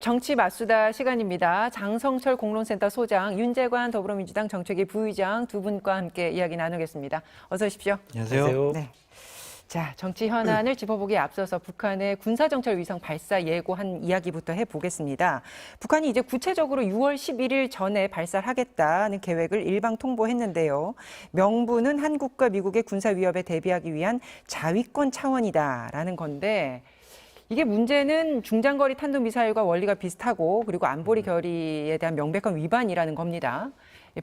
정치 맞수다 시간입니다. 장성철 공론센터 소장, 윤재관 더불어민주당 정책위 부의장 두 분과 함께 이야기 나누겠습니다. 어서 오십시오. 안녕하세요. 네. 자, 정치 현안을 짚어보기에 앞서서 북한의 군사정찰 위성 발사 예고한 이야기부터 해보겠습니다. 북한이 이제 구체적으로 6월 11일 전에 발사를 하겠다는 계획을 일방 통보했는데요. 명분은 한국과 미국의 군사 위협에 대비하기 위한 자위권 차원이다라는 건데, 이게 문제는 중장거리 탄도미사일과 원리가 비슷하고 그리고 안보리 결의에 대한 명백한 위반이라는 겁니다.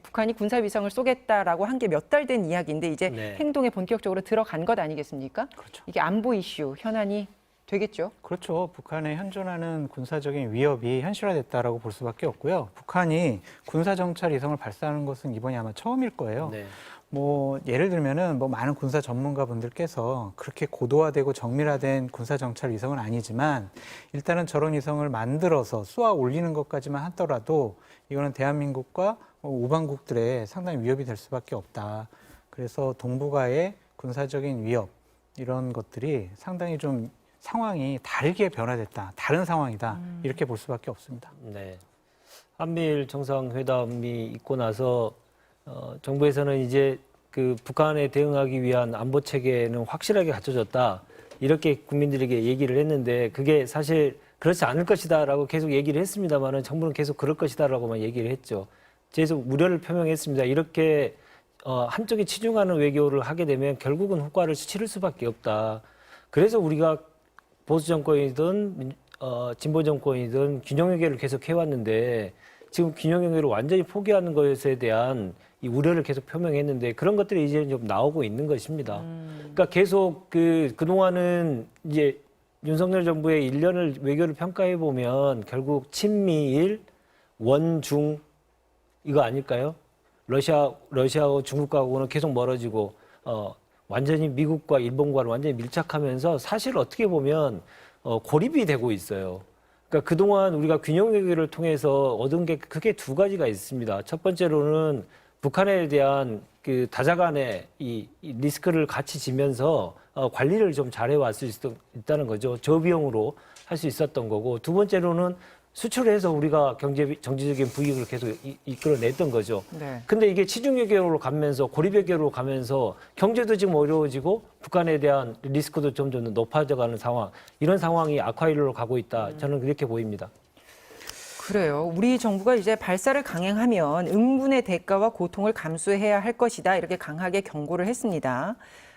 북한이 군사위성을 쏘겠다라고 한 게 몇 달 된 이야기인데 이제 행동에 본격적으로 들어간 것 아니겠습니까? 그렇죠. 이게 안보 이슈, 현안이 되겠죠? 그렇죠. 북한의 현존하는 군사적인 위협이 현실화됐다라고 볼 수밖에 없고요. 북한이 군사정찰 위성을 발사하는 것은 이번이 아마 처음일 거예요. 네. 예를 들면은 많은 군사 전문가분들께서 그렇게 고도화되고 정밀화된 군사정찰 위성은 아니지만 일단은 저런 위성을 만들어서 쏘아 올리는 것까지만 하더라도 이거는 대한민국과 우방국들의 상당히 위협이 될 수밖에 없다. 그래서 동북아의 군사적인 위협 이런 것들이 상당히 좀 상황이 다르게 변화됐다. 다른 상황이다. 이렇게 볼 수밖에 없습니다. 네. 한미일 정상회담이 있고 나서 정부에서는 이제 그 북한에 대응하기 위한 안보 체계는 확실하게 갖춰졌다. 이렇게 국민들에게 얘기를 했는데 그게 사실 그렇지 않을 것이다라고 계속 얘기를 했습니다만은 정부는 계속 그럴 것이다라고만 얘기를 했죠. 계속 우려를 표명했습니다. 이렇게 한쪽에 치중하는 외교를 하게 되면 결국은 효과를 치를 수밖에 없다. 그래서 우리가 보수 정권이든 진보 정권이든 균형 외교를 계속 해왔는데 지금 균형 외교를 완전히 포기하는 것에 대한 이 우려를 계속 표명했는데 그런 것들이 이제 좀 나오고 있는 것입니다. 그러니까 계속 그동안은 이제 윤석열 정부의 1년을 외교를 평가해 보면 결국 친미일, 원중 이거 아닐까요? 러시아하고 중국하고는 계속 멀어지고 완전히 미국과 일본과는 완전히 밀착하면서 사실 어떻게 보면 고립이 되고 있어요. 그러니까 그동안 우리가 균형 외교를 통해서 얻은 게 크게 두 가지가 있습니다. 첫 번째로는 북한에 대한 그 다자간의 이 리스크를 같이 지면서 관리를 좀 잘해왔을 수 있다는 거죠. 저비용으로 할 수 있었던 거고 두 번째로는 수출해서 우리가 정치적인 부익을 계속 이끌어냈던 거죠. 네. 근데 이게 치중 외교로 가면서 고립 외교로 가면서 경제도 지금 어려워지고 북한에 대한 리스크도 점점 높아져가는 상황, 이런 상황이 악화일로 가고 있다. 저는 그렇게 보입니다. 그래요. 우리 정부가 이제 발사를 강행하면 응분의 대가와 고통을 감수해야 할 것이다. 이렇게 강하게 경고를 했습니다.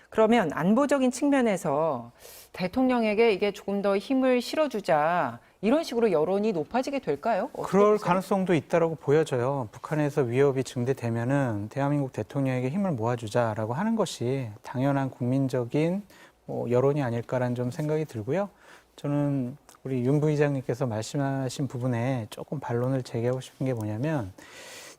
그러면 안보적인 측면에서 대통령에게 이게 조금 더 힘을 실어주자. 이런 식으로 여론이 높아지게 될까요? 그럴 보세요? 가능성도 있다라고 보여져요. 북한에서 위협이 증대되면은 대한민국 대통령에게 힘을 모아주자라고 하는 것이 당연한 국민적인 여론이 아닐까라는 좀 생각이 들고요. 저는 우리 윤 부의장님께서 말씀하신 부분에 조금 반론을 제기하고 싶은 게 뭐냐면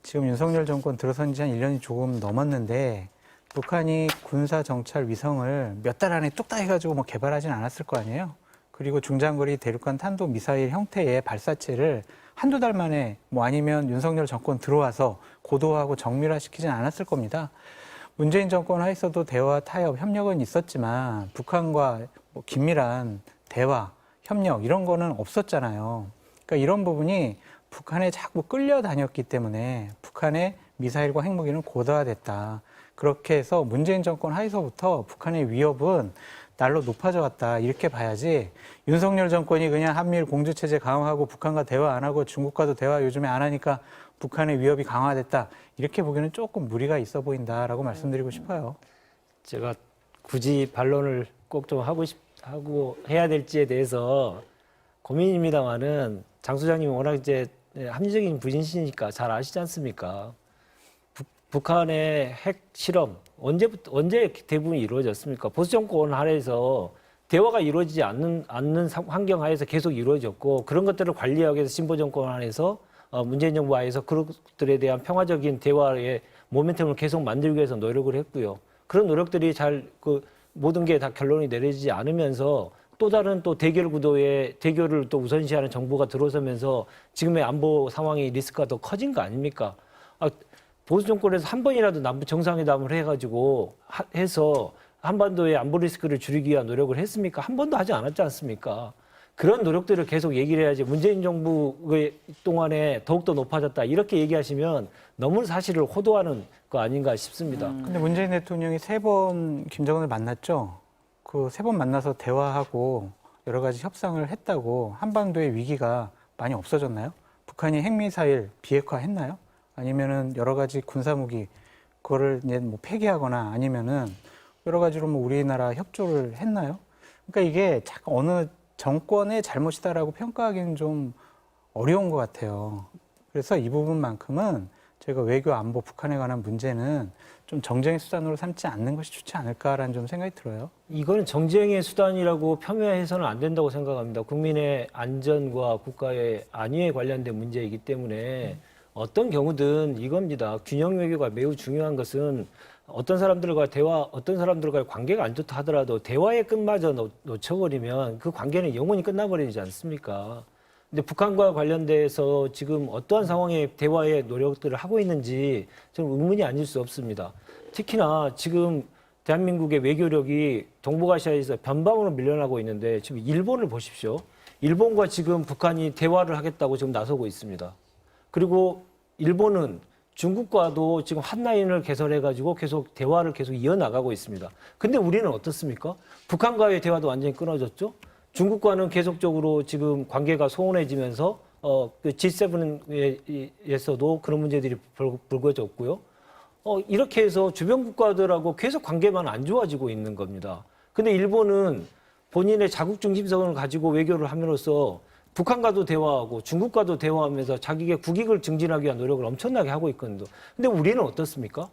지금 윤석열 정권 들어선 지 한 1년이 조금 넘었는데 북한이 군사정찰 위성을 몇 달 안에 뚝딱 해가지고 개발하진 않았을 거 아니에요. 그리고 중장거리 대륙간 탄도미사일 형태의 발사체를 한두 달 만에 아니면 윤석열 정권 들어와서 고도화하고 정밀화시키진 않았을 겁니다. 문재인 정권 하에서도 대화, 타협, 협력은 있었지만 북한과 긴밀한 대화, 협력 이런 거는 없었잖아요. 그러니까 이런 부분이 북한에 자꾸 끌려다녔기 때문에 북한의 미사일과 핵무기는 고도화됐다. 그렇게 해서 문재인 정권 하에서부터 북한의 위협은 날로 높아져 왔다. 이렇게 봐야지 윤석열 정권이 그냥 한미일 공조체제 강화하고 북한과 대화 안 하고 중국과도 대화 요즘에 안 하니까 북한의 위협이 강화됐다. 이렇게 보기에는 조금 무리가 있어 보인다라고 말씀드리고 싶어요. 제가 굳이 반론을 꼭 좀 하고 해야 될지에 대해서 고민입니다만은 장 소장님이 워낙 이제 합리적인 분이시니까 잘 아시지 않습니까? 북한의 핵 실험 언제 대부분이 이루어졌습니까? 보수 정권 하에서 대화가 이루어지지 않는 환경 하에서 계속 이루어졌고 그런 것들을 관리하기 위해서 진보 정권 안에서 문재인 정부 하에서 그런 것들에 대한 평화적인 대화의 모멘텀을 계속 만들기 위해서 노력을 했고요. 그런 노력들이 모든 게 다 결론이 내려지지 않으면서 또 다른 대결 구도의 대결을 또 우선시하는 정부가 들어서면서 지금의 안보 상황이 리스크가 더 커진 거 아닙니까? 보수 정권에서 한 번이라도 남북 정상회담을 해서 한반도의 안보 리스크를 줄이기 위한 노력을 했습니까? 한 번도 하지 않았지 않습니까? 그런 노력들을 계속 얘기를 해야지 문재인 정부의 동안에 더욱더 높아졌다 이렇게 얘기하시면 너무 사실을 호도하는 거 아닌가 싶습니다. 근데 문재인 대통령이 3번 김정은을 만났죠. 그 3번 만나서 대화하고 여러 가지 협상을 했다고 한반도의 위기가 많이 없어졌나요? 북한이 핵미사일 비핵화했나요? 아니면은 여러 가지 군사무기 그거를 이제 뭐 폐기하거나 아니면은 여러 가지로 뭐 우리나라 협조를 했나요? 그러니까 이게 자꾸 어느 정권의 잘못이다라고 평가하기는 좀 어려운 것 같아요. 그래서 이 부분만큼은 저희가 외교 안보 북한에 관한 문제는 좀 정쟁의 수단으로 삼지 않는 것이 좋지 않을까라는 좀 생각이 들어요. 이거는 정쟁의 수단이라고 폄훼해서는 안 된다고 생각합니다. 국민의 안전과 국가의 안위에 관련된 문제이기 때문에 어떤 경우든 이겁니다. 균형 외교가 매우 중요한 것은 어떤 사람들과의 대화, 어떤 사람들과의 관계가 안 좋다 하더라도 대화의 끝마저 놓쳐버리면 그 관계는 영원히 끝나버리지 않습니까? 근데 북한과 관련돼서 지금 어떠한 상황의 대화의 노력들을 하고 있는지 저는 의문이 아닐 수 없습니다. 특히나 지금 대한민국의 외교력이 동북아시아에서 변방으로 밀려나고 있는데 지금 일본을 보십시오. 일본과 지금 북한이 대화를 하겠다고 지금 나서고 있습니다. 그리고 일본은 중국과도 지금 핫라인을 개설해가지고 계속 대화를 계속 이어나가고 있습니다. 근데 우리는 어떻습니까? 북한과의 대화도 완전히 끊어졌죠? 중국과는 계속적으로 지금 관계가 소원해지면서 그 G7에서도 그런 문제들이 불거졌고요. 이렇게 해서 주변 국가들하고 계속 관계만 안 좋아지고 있는 겁니다. 근데 일본은 본인의 자국 중심성을 가지고 외교를 함으로써 북한과도 대화하고 중국과도 대화하면서 자기의 국익을 증진하기 위한 노력을 엄청나게 하고 있거든요. 근데 우리는 어떻습니까?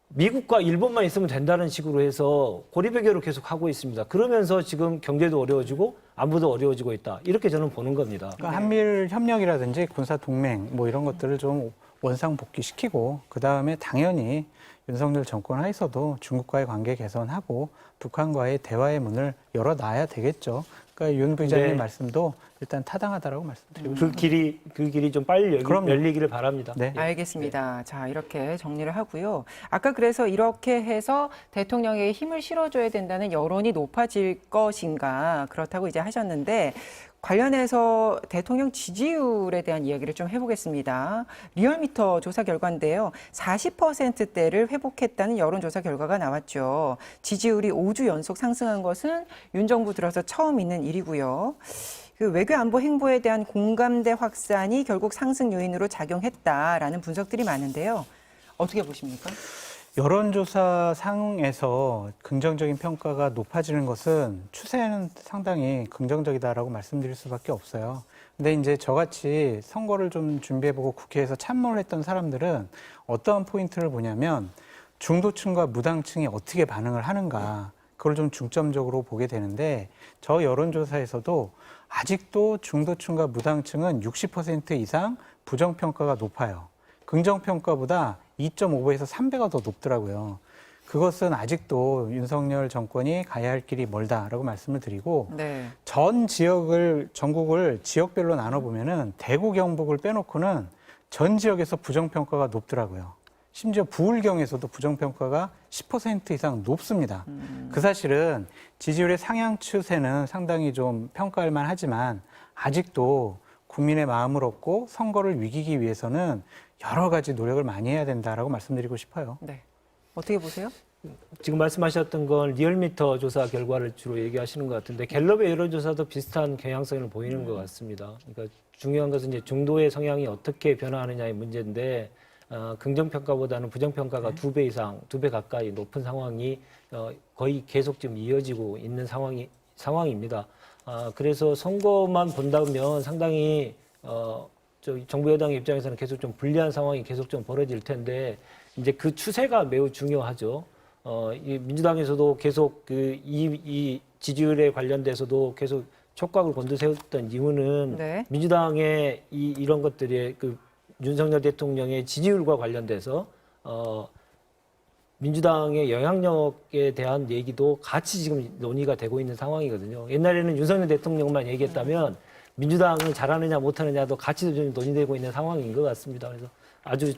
미국과 일본만 있으면 된다는 식으로 해서 고립외교를 계속 하고 있습니다. 그러면서 지금 경제도 어려워지고 안보도 어려워지고 있다. 이렇게 저는 보는 겁니다. 그러니까 한미일 협력이라든지 군사 동맹 뭐 이런 것들을 좀 원상복귀시키고 그다음에 당연히 윤석열 정권 하에서도 중국과의 관계 개선하고 북한과의 대화의 문을 열어놔야 되겠죠. 그러니까 윤 부장님 네. 말씀도 일단 타당하다라고 말씀드리고 싶습니다. 그 길이 좀 빨리 그럼요. 열리기를 바랍니다. 네. 알겠습니다. 자, 이렇게 정리를 하고요. 아까 그래서 이렇게 해서 대통령에게 힘을 실어줘야 된다는 여론이 높아질 것인가 그렇다고 이제 하셨는데 관련해서 대통령 지지율에 대한 이야기를 좀 해보겠습니다. 리얼미터 조사 결과인데요. 40%대를 회복했다는 여론조사 결과가 나왔죠. 지지율이 5주 연속 상승한 것은 윤 정부 들어서 처음 있는 일이고요. 그 외교 안보 행보에 대한 공감대 확산이 결국 상승 요인으로 작용했다라는 분석들이 많은데요. 어떻게 보십니까? 여론조사 상에서 긍정적인 평가가 높아지는 것은 추세는 상당히 긍정적이다라고 말씀드릴 수밖에 없어요. 근데 이제 저같이 선거를 좀 준비해보고 국회에서 참모를 했던 사람들은 어떠한 포인트를 보냐면 중도층과 무당층이 어떻게 반응을 하는가 그걸 좀 중점적으로 보게 되는데 저 여론조사에서도 아직도 중도층과 무당층은 60% 이상 부정평가가 높아요. 긍정평가보다 2.5배에서 3배가 더 높더라고요. 그것은 아직도 윤석열 정권이 가야 할 길이 멀다라고 말씀을 드리고 네. 전 지역을 전국을 지역별로 나눠보면은 대구 경북을 빼놓고는 전 지역에서 부정평가가 높더라고요. 심지어 부울경에서도 부정평가가 10% 이상 높습니다. 그 사실은 지지율의 상향 추세는 상당히 좀 평가할 만하지만 아직도 국민의 마음을 얻고 선거를 이기기 위해서는 여러 가지 노력을 많이 해야 된다라고 말씀드리고 싶어요. 네. 어떻게 보세요? 지금 말씀하셨던 건 리얼미터 조사 결과를 주로 얘기하시는 것 같은데 갤럽의 여론조사도 비슷한 경향성을 보이는 것 같습니다. 그러니까 중요한 것은 이제 중도의 성향이 어떻게 변화하느냐의 문제인데 긍정평가보다는 부정평가가 2배 이상, 2배 가까이 높은 상황이 거의 계속 지금 이어지고 있는 상황입니다. 그래서 선거만 본다면 상당히 정부 여당 입장에서는 계속 좀 불리한 상황이 계속 좀 벌어질 텐데 이제 그 추세가 매우 중요하죠. 이 민주당에서도 계속 이 지지율에 관련돼서도 계속 촉각을 곤두세웠던 이유는 네. 민주당의 이런 것들이 그 윤석열 대통령의 지지율과 관련돼서 민주당의 영향력에 대한 얘기도 같이 지금 논의가 되고 있는 상황이거든요. 옛날에는 윤석열 대통령만 얘기했다면 민주당은 잘하느냐 못하느냐도 같이 좀 논의되고 있는 상황인 것 같습니다. 그래서 아주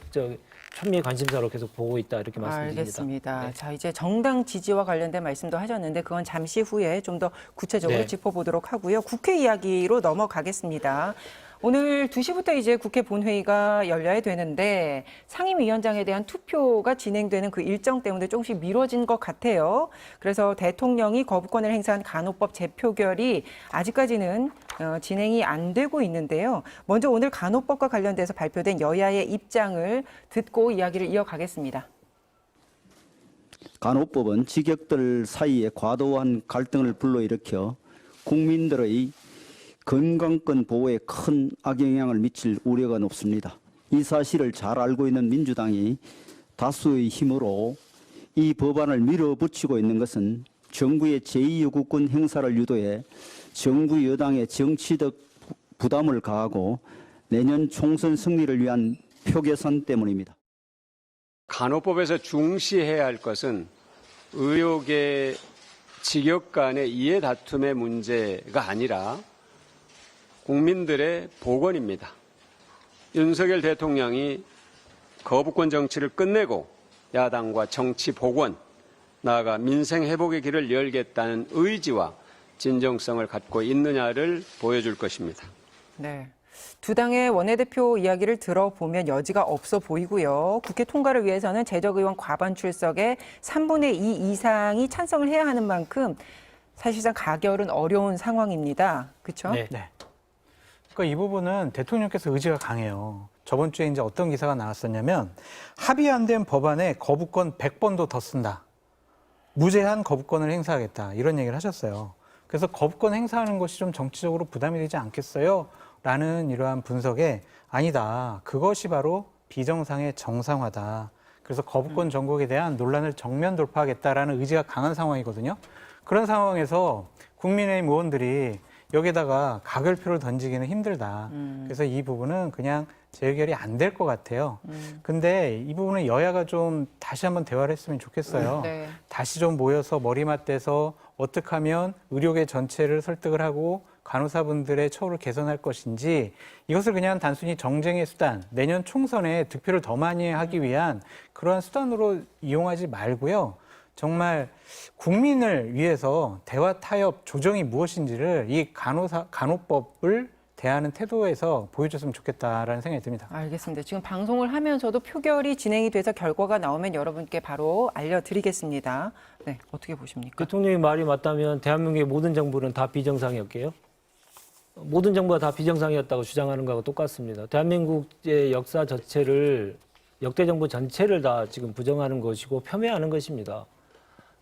천미의 관심사로 계속 보고 있다 이렇게 말씀드립니다. 알겠습니다. 네. 자, 이제 정당 지지와 관련된 말씀도 하셨는데 그건 잠시 후에 좀 더 구체적으로 네. 짚어보도록 하고요. 국회 이야기로 넘어가겠습니다. 오늘 2시부터 이제 국회 본회의가 열려야 되는데 상임위원장에 대한 투표가 진행되는 그 일정 때문에 조금씩 미뤄진 것 같아요. 그래서 대통령이 거부권을 행사한 간호법 재표결이 아직까지는 진행이 안 되고 있는데요. 먼저 오늘 간호법과 관련돼서 발표된 여야의 입장을 듣고 이야기를 이어가겠습니다. 간호법은 직역들 사이에 과도한 갈등을 불러일으켜 국민들의 건강권 보호에 큰 악영향을 미칠 우려가 높습니다. 이 사실을 잘 알고 있는 민주당이 다수의 힘으로 이 법안을 밀어붙이고 있는 것은 정부의 제2요구권 행사를 유도해 정부 여당의 정치적 부담을 가하고 내년 총선 승리를 위한 표계산 때문입니다. 간호법에서 중시해야 할 것은 의료계 직역 간의 이해 다툼의 문제가 아니라 국민들의 복원입니다. 윤석열 대통령이 거부권 정치를 끝내고 야당과 정치 복원, 나아가 민생 회복의 길을 열겠다는 의지와 진정성을 갖고 있느냐를 보여줄 것입니다. 네. 두 당의 원내대표 이야기를 들어보면 여지가 없어 보이고요. 국회 통과를 위해서는 재적의원 과반 출석의 3분의 2 이상이 찬성을 해야 하는 만큼 사실상 가결은 어려운 상황입니다. 그렇죠? 네. 네. 그러니까 이 부분은 대통령께서 의지가 강해요. 저번 주에 이제 어떤 기사가 나왔었냐면 합의 안 된 법안에 거부권 100번도 더 쓴다. 무제한 거부권을 행사하겠다. 이런 얘기를 하셨어요. 그래서 거부권 행사하는 것이 좀 정치적으로 부담이 되지 않겠어요? 라는 이러한 분석에 아니다. 그것이 바로 비정상의 정상화다. 그래서 거부권 전국에 대한 논란을 정면 돌파하겠다라는 의지가 강한 상황이거든요. 그런 상황에서 국민의힘 의원들이 여기다가 가결표를 던지기는 힘들다. 그래서 이 부분은 그냥 재결이 안 될 것 같아요. 근데 이 부분은 여야가 좀 다시 한번 대화를 했으면 좋겠어요. 네. 다시 좀 모여서 머리맡대서 어떻게 하면 의료계 전체를 설득을 하고 간호사분들의 처우를 개선할 것인지 이것을 그냥 단순히 정쟁의 수단, 내년 총선에 득표를 더 많이 하기 위한 그러한 수단으로 이용하지 말고요. 정말 국민을 위해서 대화 타협 조정이 무엇인지를 이 간호법을 대하는 태도에서 보여줬으면 좋겠다라는 생각이 듭니다. 알겠습니다. 지금 방송을 하면서도 표결이 진행이 돼서 결과가 나오면 여러분께 바로 알려드리겠습니다. 네, 어떻게 보십니까? 대통령의 말이 맞다면 대한민국의 모든 정부는 다 비정상이었게요? 모든 정부가 다 비정상이었다고 주장하는 거하고 똑같습니다. 대한민국의 역사 자체를 역대 정부 전체를 다 지금 부정하는 것이고 폄훼하는 것입니다.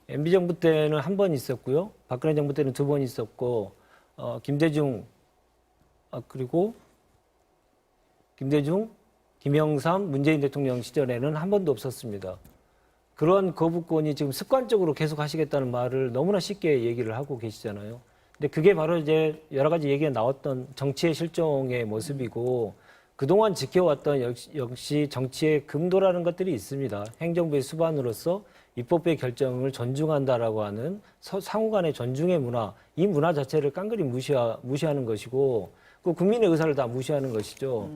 MB 정부 때는 한 번 있었고요. 박근혜 정부 때는 2번 있었고 김대중 김영삼, 문재인 대통령 시절에는 한 번도 없었습니다. 그런 거부권이 지금 습관적으로 계속 하시겠다는 말을 너무나 쉽게 얘기를 하고 계시잖아요. 근데 그게 바로 이제 여러 가지 얘기가 나왔던 정치의 실종의 모습이고 그동안 지켜왔던 역시 정치의 금도라는 것들이 있습니다. 행정부의 수반으로서 입법부의 결정을 존중한다라고 하는 상호 간의 존중의 문화, 이 문화 자체를 깡그리 무시하는 것이고 그 국민의 의사를 다 무시하는 것이죠.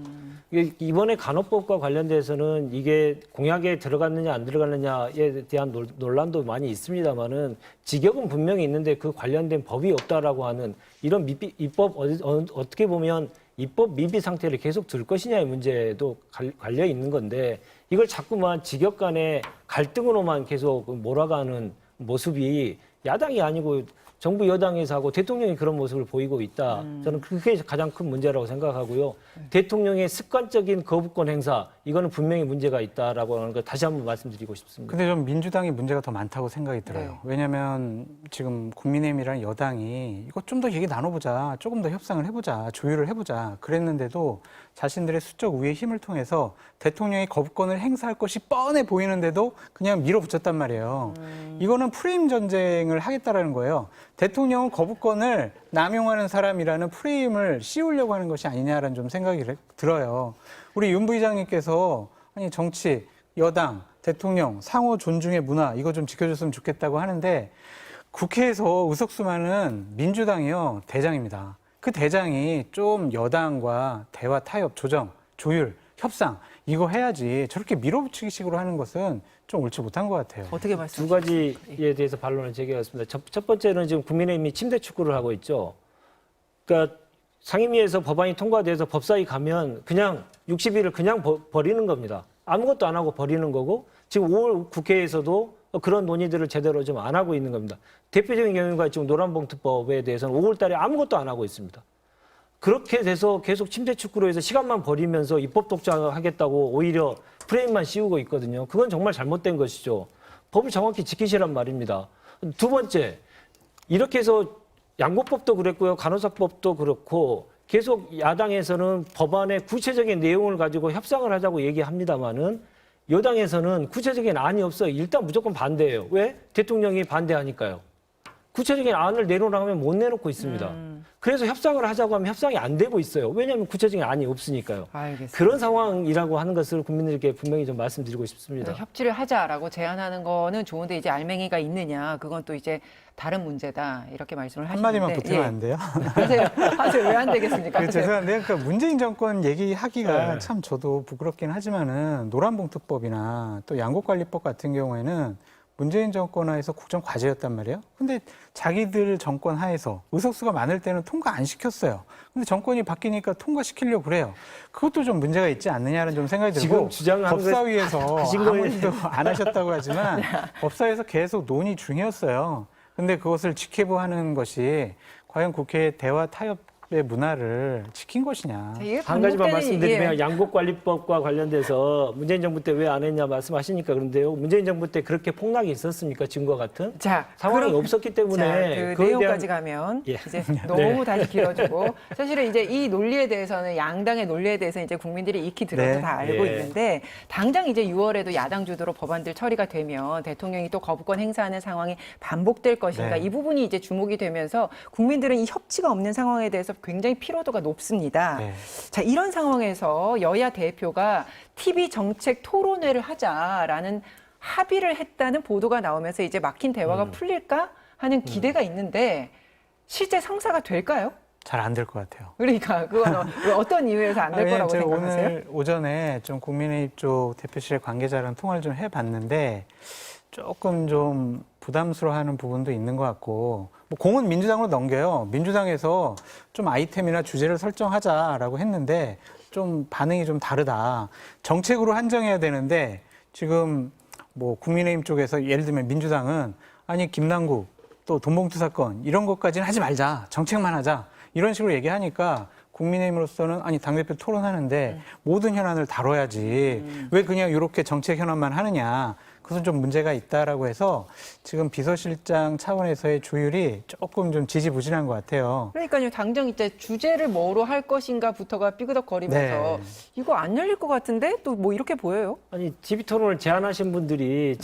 이번에 간호법과 관련돼서는 이게 공약에 들어갔느냐 안 들어갔느냐에 대한 논란도 많이 있습니다만은 직역은 분명히 있는데 그 관련된 법이 없다라고 하는 이런 입법 어떻게 보면 입법 미비 상태를 계속 둘 것이냐의 문제도 갈려 있는 건데 이걸 자꾸만 직역 간의 갈등으로만 계속 몰아가는 모습이 야당이 아니고 정부 여당에서 하고 대통령이 그런 모습을 보이고 있다. 저는 그게 가장 큰 문제라고 생각하고요. 대통령의 습관적인 거부권 행사, 이거는 분명히 문제가 있다라고 하는 걸 다시 한번 말씀드리고 싶습니다. 근데 좀 민주당이 문제가 더 많다고 생각이 들어요. 네. 왜냐하면 지금 국민의힘이라는 여당이 이거 좀 더 얘기 나눠보자, 조금 더 협상을 해보자, 조율을 해보자 그랬는데도 자신들의 수적 우위의 힘을 통해서 대통령이 거부권을 행사할 것이 뻔해 보이는데도 그냥 밀어붙였단 말이에요. 이거는 프레임 전쟁을 하겠다라는 거예요. 대통령은 거부권을 남용하는 사람이라는 프레임을 씌우려고 하는 것이 아니냐라는 좀 생각이 들어요. 우리 윤 부의장님께서 아니 정치, 여당, 대통령 상호 존중의 문화 이거 좀 지켜줬으면 좋겠다고 하는데 국회에서 의석수 많은 민주당이요 대장입니다. 그 대장이 좀 여당과 대화, 타협, 조정, 조율, 협상 이거 해야지 저렇게 밀어붙이기식으로 하는 것은 좀 옳지 못한 것 같아요. 어떻게 두 말씀하세요? 가지에 대해서 반론을 제기하겠습니다. 첫 번째는 지금 국민의힘이 침대 축구를 하고 있죠. 그러니까 상임위에서 법안이 통과돼서 법사위 가면 그냥 60일을 그냥 버리는 겁니다. 아무것도 안 하고 버리는 거고 지금 5월 국회에서도 그런 논의들을 제대로 좀 안 하고 있는 겁니다. 대표적인 경우가 지금 노란봉투법에 대해서는 5월 달에 아무것도 안 하고 있습니다. 그렇게 돼서 계속 침대 축구로 해서 시간만 버리면서 입법 독자하겠다고 오히려 프레임만 씌우고 있거든요. 그건 정말 잘못된 것이죠. 법을 정확히 지키시란 말입니다. 두 번째, 이렇게 해서 양보법도 그랬고요. 간호사법도 그렇고 계속 야당에서는 법안의 구체적인 내용을 가지고 협상을 하자고 얘기합니다마는 여당에서는 구체적인 안이 없어요. 일단 무조건 반대예요. 왜? 대통령이 반대하니까요. 구체적인 안을 내놓으라고 하면 못 내놓고 있습니다. 그래서 협상을 하자고 하면 협상이 안 되고 있어요. 왜냐하면 구체적인 안이 없으니까요. 알겠습니다. 그런 상황이라고 하는 것을 국민들께 분명히 좀 말씀드리고 싶습니다. 협치를 하자라고 제안하는 거는 좋은데 이제 알맹이가 있느냐 그건 또 이제 다른 문제다 이렇게 말씀을 하시는데 한마디만 보태면 안 돼요? 하세요. 왜 안 되겠습니까? 그 죄송한데요. 그러니까 문재인 정권 얘기하기가 네. 참 저도 부끄럽긴 하지만은 노란봉투법이나 또 양곡관리법 같은 경우에는 문재인 정권 하에서 국정 과제였단 말이에요. 근데 자기들 정권 하에서 의석수가 많을 때는 통과 안 시켰어요. 근데 정권이 바뀌니까 통과시키려고 그래요. 그것도 좀 문제가 있지 않느냐는 좀 생각이 들고 지금 주장하는 법사위에서 하신 거예요. 아무리도 안 하셨다고 하지만 법사위에서 계속 논의 중이었어요. 근데 그것을 지켜보는 것이 과연 국회의 대화 타협의 문화를 지킨 것이냐. 자, 이게 한 가지만 반복되는 말씀드리면 얘기예요. 양곡관리법과 관련돼서 문재인 정부 때 왜 안 했냐 말씀하시니까 그런데요. 문재인 정부 때 그렇게 폭락이 있었습니까? 지금과 같은 자, 상황이 그럼- 없었기 때문에 자, 그 그거에 내용까지 대한 가면 예. 이제 너무 다시 길어지고 사실은 이제 이 논리에 대해서는 양당의 논리에 대해서 이제 국민들이 익히 들어서 네. 다 알고 예. 있는데 당장 이제 6월에도 야당 주도로 법안들 처리가 되면 대통령이 또 거부권 행사하는 상황이 반복될 것인가 네. 이 부분이 이제 주목이 되면서 국민들은 이 협치가 없는 상황에 대해서 굉장히 피로도가 높습니다. 네. 자, 이런 상황에서 여야 대표가 TV 정책 토론회를 하자라는 합의를 했다는 보도가 나오면서 이제 막힌 대화가 풀릴까 하는 기대가 있는데 실제 성사가 될까요? 잘 안 될 것 같아요. 그러니까 그건 어떤 이유에서 안 될 왜냐면 거라고 제가 생각하세요? 오늘 오전에 좀 국민의힘 쪽 대표실의 관계자랑 통화를 좀 해봤는데 조금 좀 부담스러워하는 부분도 있는 것 같고 뭐 공은 민주당으로 넘겨요. 민주당에서 좀 아이템이나 주제를 설정하자라고 했는데 좀 반응이 좀 다르다. 정책으로 한정해야 되는데 지금 뭐 국민의힘 쪽에서 예를 들면 민주당은 아니 김남국 또 돈봉투 사건 이런 것까지는 하지 말자. 정책만 하자. 이런 식으로 얘기하니까 국민의힘으로서는 아니 당대표 토론하는데 모든 현안을 다뤄야지. 왜 그냥 이렇게 정책 현안만 하느냐. 그것은 좀 문제가 있다라고 해서 지금 비서실장 차원에서의 조율이 조금 좀 지지부진한 것 같아요. 그러니까요. 당장 이제 주제를 뭐로 할 것인가부터가 삐그덕거리면서 네. 이거 안 열릴 것 같은데 또 뭐 이렇게 보여요? 아니 TV 토론을 제안하신 분들이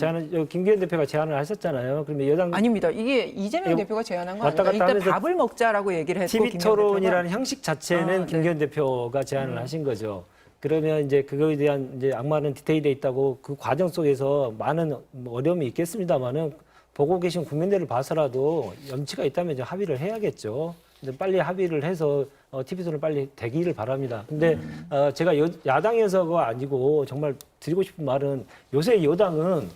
김기현 대표가 제안을 하셨잖아요. 그러면 여당 아닙니다. 이게 이재명 이거 대표가 제안한 거 왔다 아닌가? 갔다 이때 하면서 밥을 먹자라고 얘기를 했고 TV 김기현 토론이라는 대표가. 형식 자체는 아, 김기현 대표가 제안을 하신 거죠. 그러면 이제 그거에 대한 이제 악마는 디테일에 있다고 그 과정 속에서 많은 어려움이 있겠습니다만은 보고 계신 국민들을 봐서라도 염치가 있다면 이제 합의를 해야겠죠. 근데 빨리 합의를 해서 TV 토론 빨리 되기를 바랍니다. 근데 제가 야당에서가 아니고 정말 드리고 싶은 말은 요새 여당은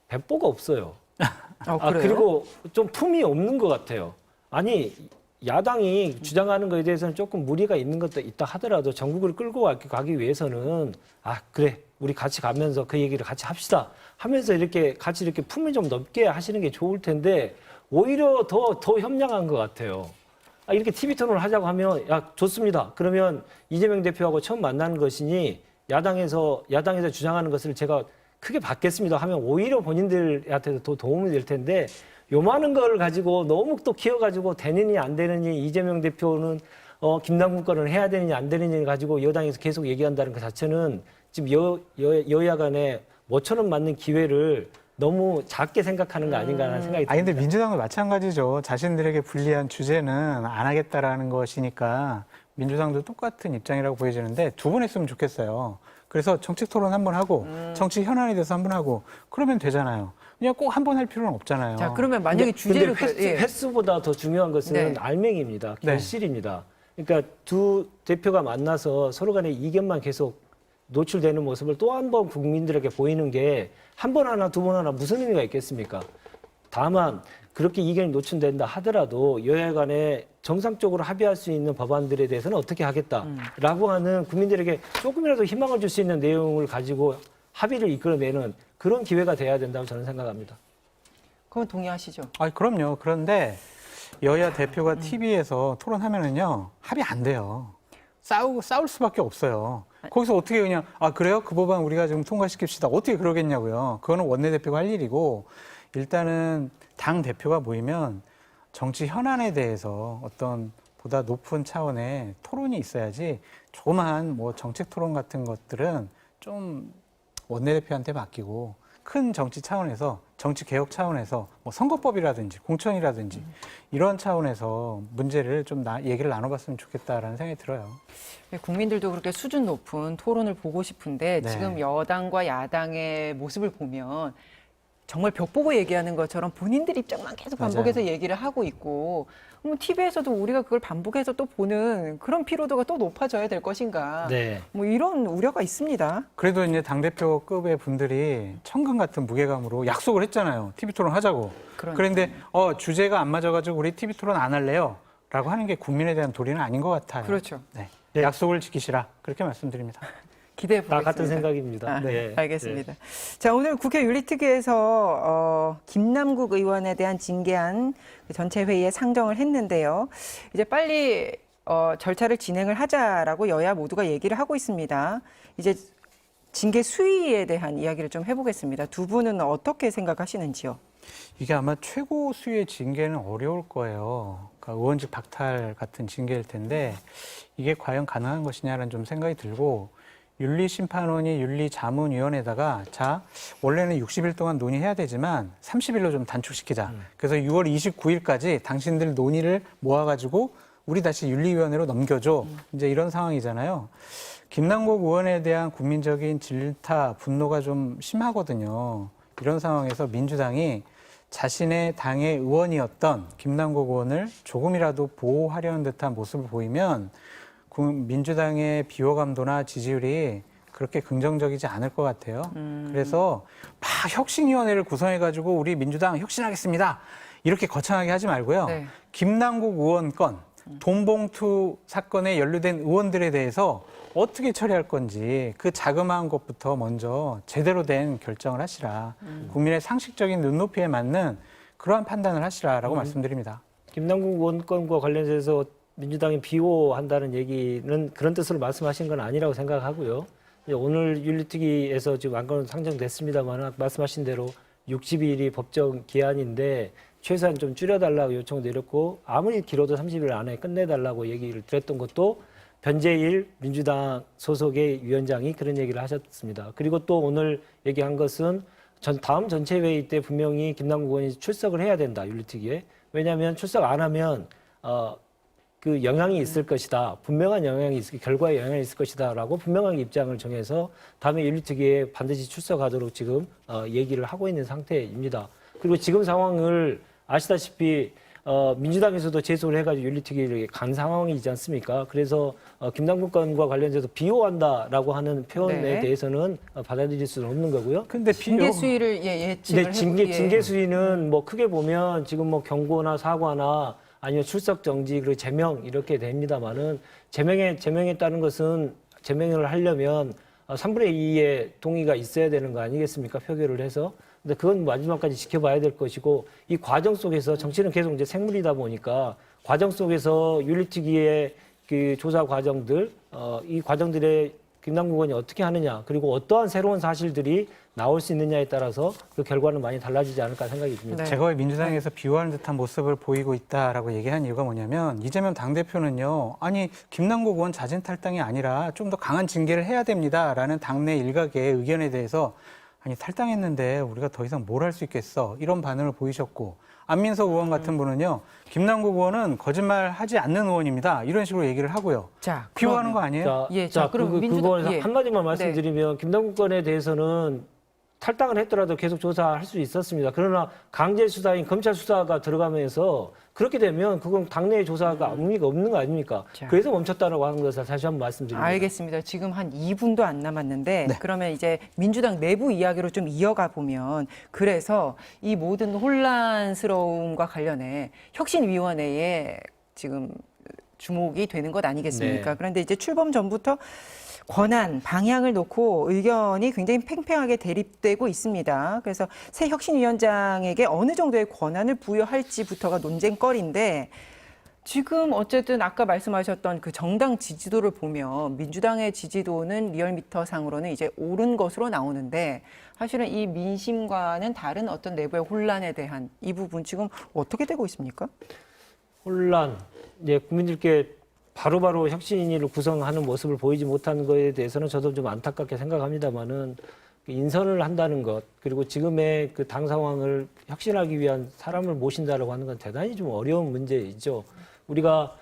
배포가 없어요. 그래요? 그리고 좀 품이 없는 것 같아요. 아니, 야당이 주장하는 것에 대해서는 조금 무리가 있는 것도 있다 하더라도 전국을 끌고 가기 위해서는 그래, 우리 같이 가면서 그 얘기를 같이 합시다 하면서 이렇게 같이 이렇게 품이 좀 넓게 하시는 게 좋을 텐데 오히려 더 협량한 것 같아요. 이렇게 TV 토론을 하자고 하면 좋습니다. 그러면 이재명 대표하고 처음 만나는 것이니 야당에서 주장하는 것을 제가 크게 받겠습니다 하면 오히려 본인들한테도 더 도움이 될 텐데 요만한 걸 가지고 너무 또 키워가지고 되느니 안 되느니 이재명 대표는 김남국 거는 해야 되느니 안 되느니 가지고 여당에서 계속 얘기한다는 것 자체는 지금 여야 간에 모처럼 맞는 기회를 너무 작게 생각하는 거 아닌가 하는 생각이 듭니다. 근데 민주당도 마찬가지죠. 자신들에게 불리한 주제는 안 하겠다라는 것이니까 민주당도 똑같은 입장이라고 보여지는데 두 번 했으면 좋겠어요. 그래서 정책 토론 한 번 하고 정치 현안에 대해서 한 번 하고 그러면 되잖아요. 그냥 꼭 한 번 할 필요는 없잖아요. 자, 그러면 만약에 주제를 근데 예. 횟수보다 더 중요한 것은 네. 알맹이입니다. 네. 결실입니다. 그러니까 두 대표가 만나서 서로 간의 이견만 계속 노출되는 모습을 또 한 번 국민들에게 보이는 게 한 번 하나 두 번 하나 무슨 의미가 있겠습니까? 다만 그렇게 이견이 노출된다 하더라도 여야 간에 정상적으로 합의할 수 있는 법안들에 대해서는 어떻게 하겠다라고 하는 국민들에게 조금이라도 희망을 줄 수 있는 내용을 가지고 합의를 이끌어내는 그런 기회가 돼야 된다고 저는 생각합니다. 그건 동의하시죠? 그럼요. 그런데 여야 대표가 TV에서 토론하면은요, 합의 안 돼요. 싸울 수밖에 없어요. 거기서 어떻게 그냥, 그래요? 그 법안 우리가 지금 통과시킵시다. 어떻게 그러겠냐고요. 그거는 원내대표가 할 일이고, 일단은 당 대표가 모이면 정치 현안에 대해서 어떤 보다 높은 차원의 토론이 있어야지, 조그만 뭐 정책 토론 같은 것들은 좀 원내대표한테 맡기고, 큰 정치 차원에서, 정치 개혁 차원에서 뭐 선거법이라든지 공천이라든지 이런 차원에서 문제를 좀 얘기를 나눠봤으면 좋겠다라는 생각이 들어요. 국민들도 그렇게 수준 높은 토론을 보고 싶은데 네. 지금 여당과 야당의 모습을 보면 정말 벽 보고 얘기하는 것처럼 본인들 입장만 계속 반복해서 얘기를 하고 있고, TV에서도 우리가 그걸 반복해서 또 보는 그런 피로도가 또 높아져야 될 것인가. 네. 뭐 이런 우려가 있습니다. 그래도 이제 당대표급의 분들이 천금 같은 무게감으로 약속을 했잖아요. TV 토론 하자고. 그런데 주제가 안 맞아가지고 우리 TV 토론 안 할래요. 라고 하는 게 국민에 대한 도리는 아닌 것 같아요. 그렇죠. 네. 네. 약속을 지키시라. 그렇게 말씀드립니다. 기대해 보겠습니다. 같은 생각입니다. 네, 알겠습니다. 자, 오늘 국회 윤리특위에서 김남국 의원에 대한 징계안 전체 회의에 상정을 했는데요. 이제 빨리 절차를 진행을 하자라고 여야 모두가 얘기를 하고 있습니다. 이제 징계 수위에 대한 이야기를 좀 해보겠습니다. 두 분은 어떻게 생각하시는지요? 이게 아마 최고 수위의 징계는 어려울 거예요. 그러니까 의원직 박탈 같은 징계일 텐데 이게 과연 가능한 것이냐라는 좀 생각이 들고, 윤리심판원이 윤리자문위원회에다가 원래는 60일 동안 논의해야 되지만 30일로 좀 단축시키자. 그래서 6월 29일까지 당신들 논의를 모아가지고 우리 다시 윤리위원회로 넘겨줘. 이제 이런 상황이잖아요. 김남국 의원에 대한 국민적인 질타, 분노가 좀 심하거든요. 이런 상황에서 민주당이 자신의 당의 의원이었던 김남국 의원을 조금이라도 보호하려는 듯한 모습을 보이면 민주당의 비호감도나 지지율이 그렇게 긍정적이지 않을 것 같아요. 그래서 막 혁신위원회를 구성해가지고 우리 민주당 혁신하겠습니다. 이렇게 거창하게 하지 말고요. 네. 김남국 의원 건, 돈봉투 사건에 연루된 의원들에 대해서 어떻게 처리할 건지 그 자그마한 것부터 먼저 제대로 된 결정을 하시라. 국민의 상식적인 눈높이에 맞는 그러한 판단을 하시라라고 말씀드립니다. 김남국 의원 건과 관련해서 민주당이 비호한다는 얘기는 그런 뜻으로 말씀하신 건 아니라고 생각하고요. 오늘 윤리특위에서 지금 안건 상정됐습니다만 말씀하신 대로 60일이 법정 기한인데 최소한 좀 줄여달라고 요청을 드렸고, 아무리 길어도 30일 안에 끝내달라고 얘기를 드렸던 것도 변재일 민주당 소속의 위원장이 그런 얘기를 하셨습니다. 그리고 또 오늘 얘기한 것은 다음 전체 회의 때 분명히 김남국 의원이 출석을 해야 된다, 윤리특위에. 왜냐하면 출석 안 하면 그 영향이 있을 것이다. 분명한 결과에 영향이 있을 것이다라고 분명한 입장을 정해서 다음에 윤리특위에 반드시 출석하도록 지금 얘기를 하고 있는 상태입니다. 그리고 지금 상황을 아시다시피 민주당에서도 제소를 해가지고 윤리특위를 간 상황이지 않습니까? 그래서 김남국 건과 관련해서 비호한다라고 하는 표현에 대해서는 받아들일 수는 없는 거고요. 근데 징계 수위를 예측을 근데 징계 수위는 뭐 크게 보면 지금 뭐 경고나 사과나 아니면 출석 정지 그리고 제명 이렇게 됩니다만은 제명에 따른 것은 제명을 하려면 3분의 2의 동의가 있어야 되는 거 아니겠습니까? 표결을 해서. 근데 그건 마지막까지 지켜봐야 될 것이고, 이 과정 속에서 정치는 계속 이제 생물이다 보니까 과정 속에서 윤리특위의 그 조사 과정들, 이 과정들의 김남국 의원이 어떻게 하느냐, 그리고 어떠한 새로운 사실들이 나올 수 있느냐에 따라서 그 결과는 많이 달라지지 않을까 생각이 듭니다. 네. 제가 민주당에서 비호하는 듯한 모습을 보이고 있다라고 얘기한 이유가 뭐냐면, 이재명 당대표는요, 김남국 의원 자진 탈당이 아니라 좀 더 강한 징계를 해야 됩니다라는 당내 일각의 의견에 대해서 탈당했는데 우리가 더 이상 뭘 할 수 있겠어, 이런 반응을 보이셨고, 안민석 의원 같은 분은요, 김남국 의원은 거짓말하지 않는 의원입니다, 이런 식으로 얘기를 하고요. 자, 비호하는 거 아니에요? 그럼 그거는 한 가지만 말씀드리면 김남국 건에 대해서는 탈당을 했더라도 계속 조사할 수 있었습니다. 그러나 강제 수사인 검찰 수사가 들어가면서 그렇게 되면 그건 당내의 조사가 의미가 없는 거 아닙니까? 자. 그래서 멈췄다라고 하는 것을 다시 한번 말씀드립니다. 알겠습니다. 지금 한 2분도 안 남았는데 네. 그러면 이제 민주당 내부 이야기로 좀 이어가 보면 그래서 이 모든 혼란스러움과 관련해 혁신위원회에 지금 주목이 되는 것 아니겠습니까? 네. 그런데 이제 출범 전부터 권한, 방향을 놓고 의견이 굉장히 팽팽하게 대립되고 있습니다. 그래서 새 혁신위원장에게 어느 정도의 권한을 부여할지부터가 논쟁거리인데 지금 어쨌든 아까 말씀하셨던 그 정당 지지도를 보면 민주당의 지지도는 리얼미터 상으로는 이제 오른 것으로 나오는데 사실은 이 민심과는 다른 어떤 내부의 혼란에 대한 이 부분 지금 어떻게 되고 있습니까? 혼란, 국민들께 바로바로 혁신위를 구성하는 모습을 보이지 못하는 것에 대해서는 저도 좀 안타깝게 생각합니다만은 인선을 한다는 것 그리고 지금의 그 당 상황을 혁신하기 위한 사람을 모신다라고 하는 건 대단히 좀 어려운 문제이죠. 우리가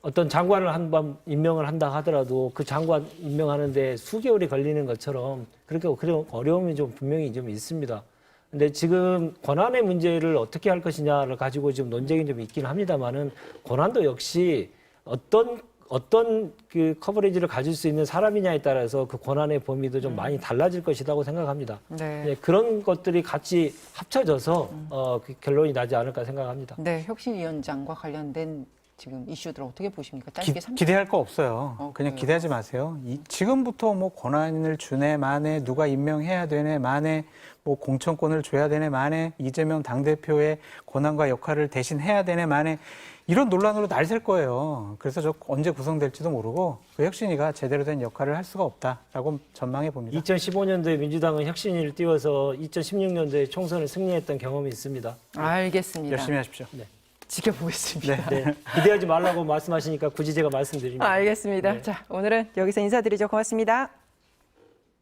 어떤 장관을 한번 임명을 한다 하더라도 그 장관 임명하는데 수개월이 걸리는 것처럼 그렇게 어려움이 좀 분명히 좀 있습니다. 근데 지금 권한의 문제를 어떻게 할 것이냐를 가지고 지금 논쟁이 좀 있긴 합니다만은 권한도 역시 어떤 그 커버리지를 가질 수 있는 사람이냐에 따라서 그 권한의 범위도 좀 많이 달라질 것이라고 생각합니다. 네. 그런 것들이 같이 합쳐져서 그 결론이 나지 않을까 생각합니다. 네, 혁신위원장과 관련된 지금 이슈들 어떻게 보십니까? 짧게 30초. 기대할 거 없어요. 그냥 그래요? 기대하지 마세요. 지금부터 뭐 권한을 주네 마네 누가 임명해야 되네 마네 뭐 공천권을 줘야 되네 마네 이재명 당대표의 권한과 역할을 대신해야 되네 마네 이런 논란으로 날샐 거예요. 그래서 저 언제 구성될지도 모르고 그 혁신위가 제대로 된 역할을 할 수가 없다라고 전망해 봅니다. 2015년도에 민주당은 혁신위를 띄워서 2016년도에 총선을 승리했던 경험이 있습니다. 알겠습니다. 열심히 하십시오. 지켜보겠습니다. 네, 기대하지 말라고 말씀하시니까 굳이 제가 말씀드립니다. 알겠습니다. 네. 자, 오늘은 여기서 인사드리죠. 고맙습니다.